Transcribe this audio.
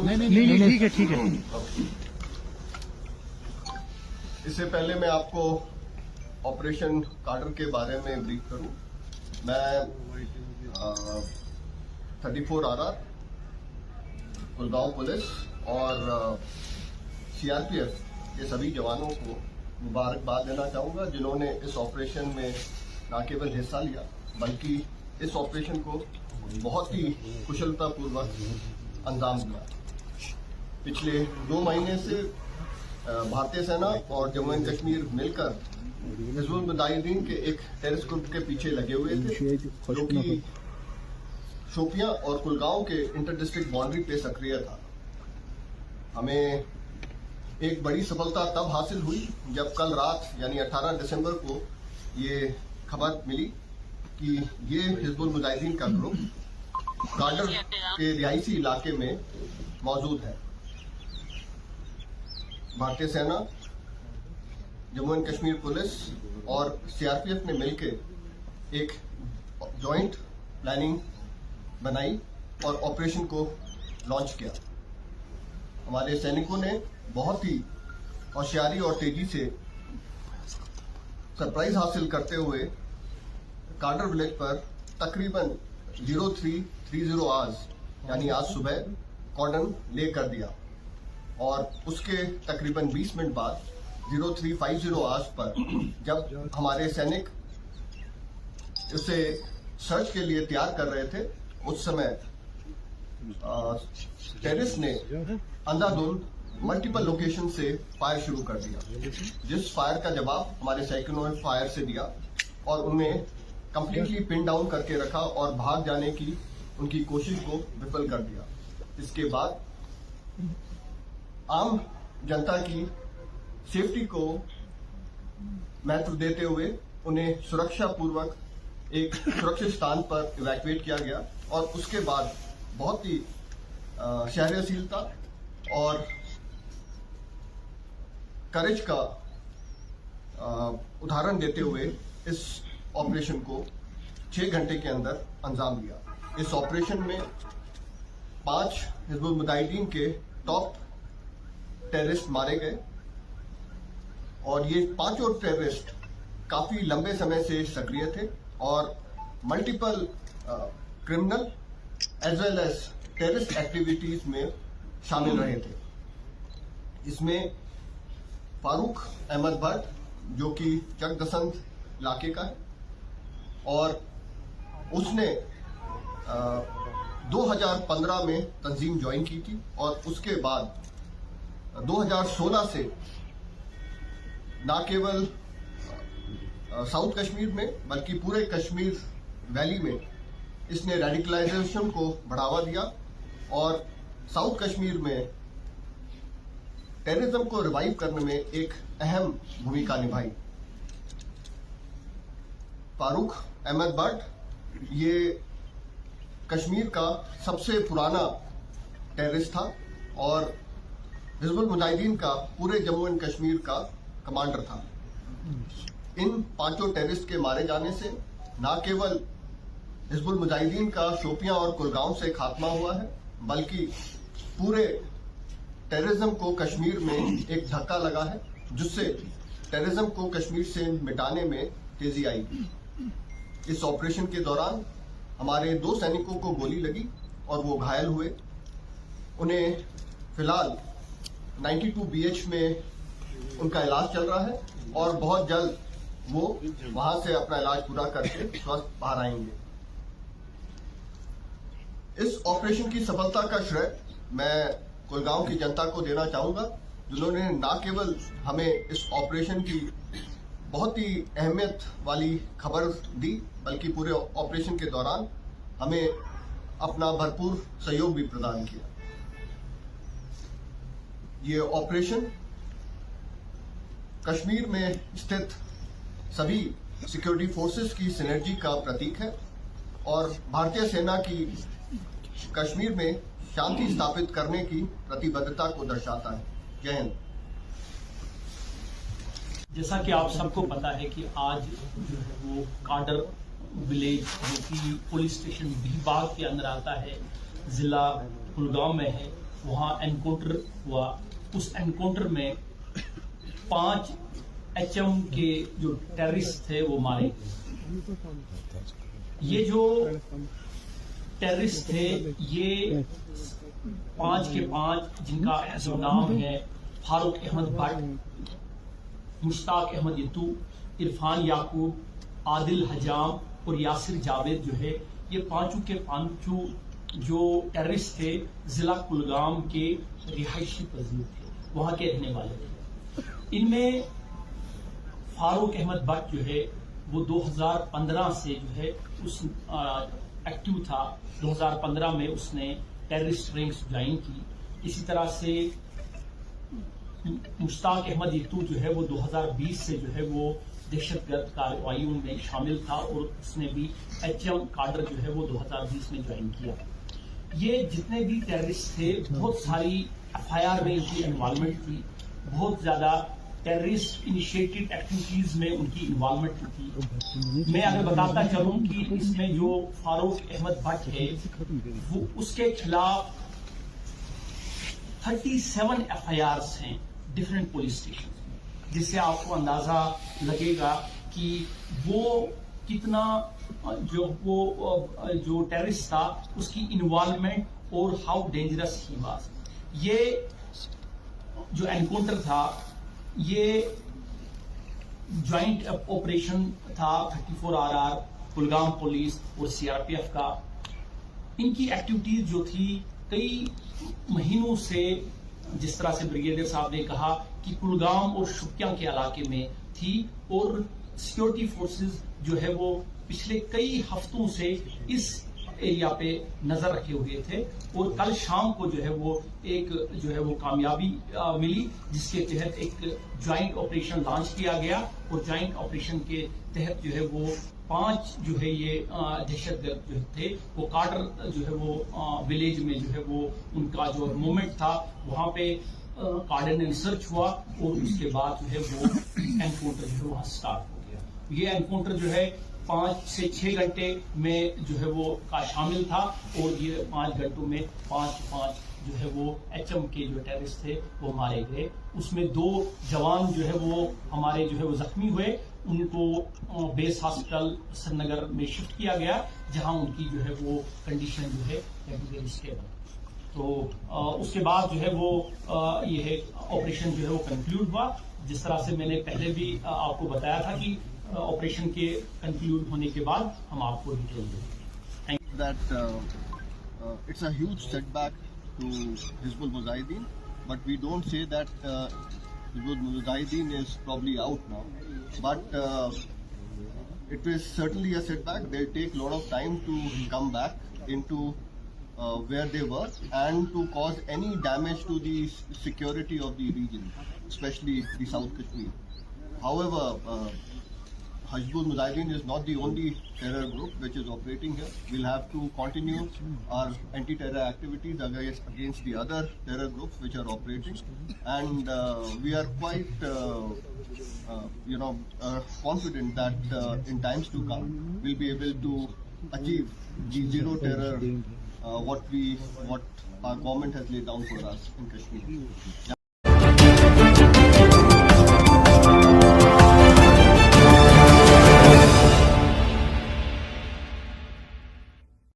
नहीं, ठीक है। इससे पहले मैं आपको ऑपरेशन कार्डर के बारे में ब्रीफ करूं। मैं 34 RR कुलगांव पुलिस और सीआरपीएफ के सभी जवानों को मुबारकबाद देना चाहूंगा, जिन्होंने इस ऑपरेशन में न केवल हिस्सा लिया बल्कि इस ऑपरेशन को बहुत ही कुशलतापूर्वक अंजाम दिया। पिछले 2 महीने से भारतीय सेना और जम्मू एंड कश्मीर मिलकर हिजबुल मुजाहिदीन के एक टेररिस्ट ग्रुप के पीछे लगे हुए थे, जो कि शोपियां और कुलगांव के इंटर डिस्ट्रिक्ट बाउंड्री पे सक्रिय था। हमें एक बड़ी सफलता तब हासिल हुई जब कल रात यानी 18 दिसंबर को ये खबर मिली कि ये हिजबुल मुजाहिदीन का ग्रुप कार्डर के रिहायशी इलाके में मौजूद है। भारतीय सेना, जम्मू एंड कश्मीर पुलिस और सीआरपीएफ ने मिलकर एक जॉइंट प्लानिंग बनाई और ऑपरेशन को लॉन्च किया। हमारे सैनिकों ने बहुत ही होशियारी और तेजी से सरप्राइज हासिल करते हुए कार्डर विलेज पर तकरीबन 0330 आवर्स यानी आज सुबह कॉर्डन ले कर दिया और उसके तकरीबन 20 मिनट बाद 0350 आवर्स पर जब हमारे सैनिक उसे सर्च के लिए तैयार कर रहे थे, उस समय टेररिस्ट ने अंधाधुंध मल्टीपल लोकेशन से फायर शुरू कर दिया, जिस फायर का जवाब हमारे सैनिकों ने फायर से दिया और उन्हें कंप्लीटली पिन डाउन करके रखा और भाग जाने की उनकी कोशिश को विफल कर दिया। इसके बाद आम जनता की सेफ्टी को महत्व देते हुए उन्हें सुरक्षा पूर्वक एक सुरक्षित स्थान पर इवैक्यूएट किया गया और उसके बाद बहुत ही शहरशीलता और करेज का उदाहरण देते हुए इस ऑपरेशन को 6 घंटे के अंदर अंजाम दिया। इस ऑपरेशन में 5 हिजबुल मुजाहिदीन के टॉप टेररिस्ट मारे गए और ये 5 टेररिस्ट काफी लंबे समय से सक्रिय थे और multiple criminal as well as terrorist activities में शामिल रहे थे। इसमें फारूक अहमद भट्ट, जो कि चकदसंत इलाके का है, और उसने 2015 में तंजीम ज्वाइन की थी और उसके बाद 2016 से न केवल साउथ कश्मीर में बल्कि पूरे कश्मीर वैली में इसने रेडिकलाइजेशन को बढ़ावा दिया और साउथ कश्मीर में टेररिज्म को रिवाइव करने में एक अहम भूमिका निभाई। फारूक अहमद भट्ट ये कश्मीर का सबसे पुराना टेररिस्ट था और हिजबुल मुजाहिदीन का पूरे जम्मू एंड कश्मीर का कमांडर था। इन 5 टेररिस्ट के मारे जाने से न केवल हिजबुल मुजाहिदीन का शोपियां और कुलगांव से खात्मा हुआ है, बल्कि पूरे टेररिज्म को कश्मीर में एक धक्का लगा है, जिससे टेररिज्म को कश्मीर से मिटाने में तेजी आई। इस ऑपरेशन के दौरान हमारे 2 सैनिकों को गोली लगी और वो घायल हुए। उन्हें फिलहाल 92 BH में उनका इलाज चल रहा है और बहुत जल्द वो वहां से अपना इलाज पूरा करके स्वस्थ बाहर आएंगे। इस ऑपरेशन की सफलता का श्रेय मैं कुलगांव की जनता को देना चाहूंगा, जिन्होंने न केवल हमें इस ऑपरेशन की बहुत ही अहमियत वाली खबर दी, बल्कि पूरे ऑपरेशन के दौरान हमें अपना भरपूर सहयोग भी प्रदान किया। ये ऑपरेशन कश्मीर में स्थित सभी सिक्योरिटी फोर्सेस की सिनर्जी का प्रतीक है और भारतीय सेना की कश्मीर में शांति स्थापित करने की प्रतिबद्धता को दर्शाता है। जय हिंद। जैसा कि आप सबको पता है कि आज जो है वो कार्डर विलेज, जो कि पुलिस स्टेशन भीबाग के अंदर आता है, जिला कुलगांव में है, वहाँ एनकाउंटर हुआ। उस एनकाउंटर में 5 HM के जो टेररिस्ट थे वो मारे गए। ये जो टेररिस्ट थे ये 5 के 5 जिनका नाम है फारूक अहमद भट्ट, मुश्ताक अहमद यतू, इरफान याकूब, आदिल हजाम और यासिर जावेद जो है, ये पांचों के पांचों जो टेररिस्ट थे जिला कुलगाम के रिहायशी पजीर थे, वहां के रहने वाले थे। इनमें फारूक अहमद भट्ट जो है वो 2015 से जो है उस एक्टिव था। 2015 में उसने टेररिस्ट रैंक्स ज्वाइन की। इसी तरह से मुश्ताक अहमद यतू जो है वो 2020 से जो है वो दहशतगर्द कार्रवाइयों में शामिल था और उसने भी HM काडर जो है वो 2020 में ज्वाइन किया। ये जितने भी टेररिस्ट थे बहुत सारी FIR में उनकी इन्वॉल्वमेंट थी, बहुत ज्यादा टेररिस्ट इनिशिएटेड एक्टिविटीज में उनकी इन्वॉल्वमेंट थी। मैं अगर बताता चलूं कि इसमें जो फारूक अहमद भट्ट है वो उसके खिलाफ 37 FIRs हैं डिफरेंट पुलिस स्टेशन, जिससे आपको अंदाजा लगेगा कि वो कितना जो टेररिस्ट था उसकी इन्वॉल्वमेंट और हाउ डेंजरस ही वाज। ये जो एनकाउंटर था ये ज्वाइंट ऑपरेशन था 34RR, कुलगाम पुलिस और CRPF का। इनकी एक्टिविटीज जो थी कई महीनों से, जिस तरह से ब्रिगेडियर साहब ने कहा कि कुलगाम और शुपियां के इलाके में थी और सिक्योरिटी फोर्सेस जो है वो पिछले कई हफ्तों से इस एरिया पे नजर रखे हुए थे। और कल शाम को जो है वो एक जो है वो कामयाबी मिली, जिसके तहत एक ज्वाइंट ऑपरेशन लॉन्च किया गया और ज्वाइंट ऑपरेशन के तहत जो है वो 5 जो है ये दहशतगर्द जो थे वो काडर जो है वो विलेज में जो है वो उनका जो मूवमेंट था वहां पे कार्डिनल सर्च हुआ और उसके बाद जो है वो एनकाउंटर जो है वहां स्टार्ट हो गया। ये एनकाउंटर जो है 5 से 6 घंटे में जो है वो का शामिल था और ये 5 घंटों में 5 जो है वो HM के जो टेररिस्ट थे वो मारे गए। उसमें 2 जवान जो है वो हमारे जो है वो जख्मी हुए, उनको बेस हॉस्पिटल श्रीनगर में शिफ्ट किया गया, जहां उनकी जो है वो कंडीशन जो है वेरी स्टेबल। तो उसके बाद जो है वो ये ऑपरेशन जो है वो कंक्लूड हुआ। जिस तरह से मैंने पहले भी आपको बताया था कि ऑपरेशन के कंक्लूड होने के बाद हम आपको डिटेल देंगे। That it's a huge setback to Hizbul Mujahideen, but we don't say that Hizbul Mujahideen is probably out now. But it is certainly a setback. They'll take a lot of time to come back into where they were and to cause any damage to the security of the region, especially the South Kashmir. However, Hizbul Mujahideen is not the only terror group which is operating here. We'll have to continue our anti-terror activities against the other terror groups which are operating, and we are quite, confident that in times to come we'll be able to achieve the zero terror what our government has laid down for us in Kashmir.